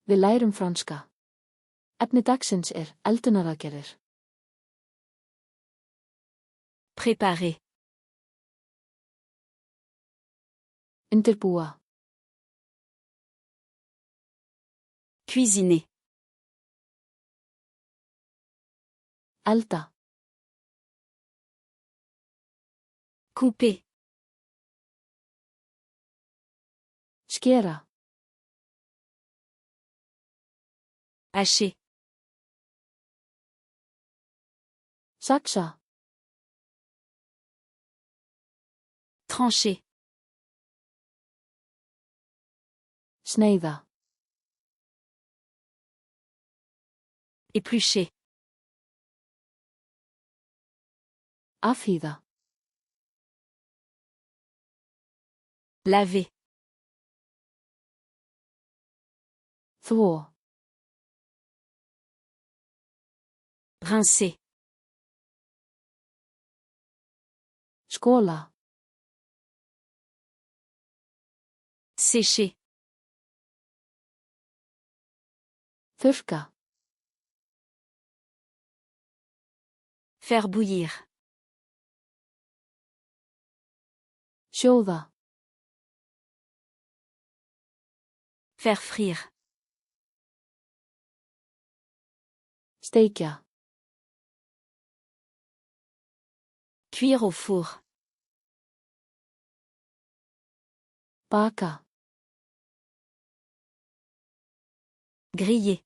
Við lærum franska. Efni dagsins eldunaraðgerðir. Préparer. Undirbúa. Cuisiner. Elda. Couper. Skera. Hacher. Saksa. Trancher. Sneiða. Éplucher. Afhýða. Laver. Þvo. Rincer. Skóla. Sécher. Þurrka. Faire bouillir. Sjóða. Faire frire. Steikja. Cuire au four. Baka. Griller.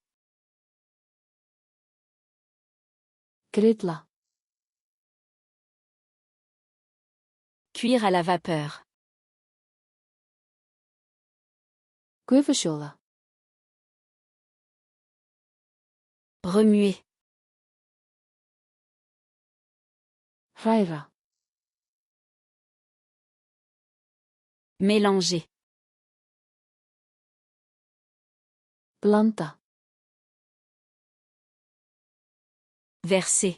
Grilla. Cuire à la vapeur. Gufusjóða. Remuer. Hræra. Mélanger. Blanda. Verser.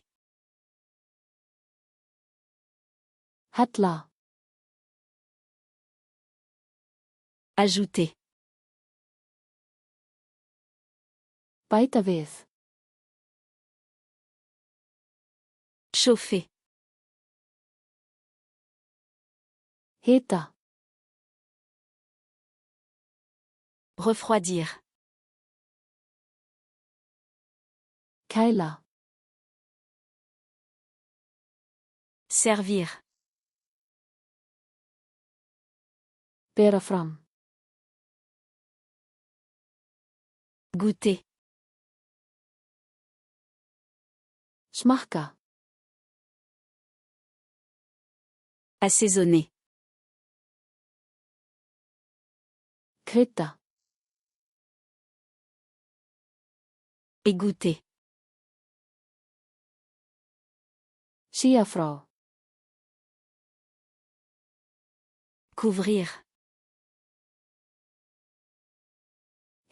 Hella. Ajouter. Bæta við. Chauffer. Hita. Refroidir. Kæla. Servir. Bera fram. Goûter. Smakka. Assaisonner. Krydda. Égoutter. Sía frá. Couvrir.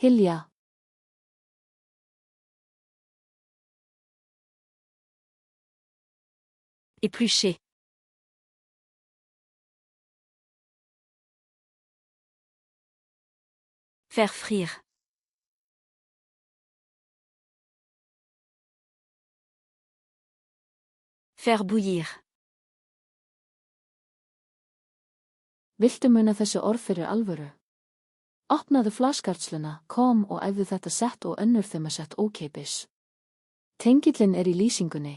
Hylja. Éplucher. Faire frire. Faire bouillir. Viltu muna þessi orð fyrir alvöru? Opnaðu flaskartsluna, kom og æfðu þetta sett og önnur þeim að sett ókeypis. Tengillinn í lýsingunni.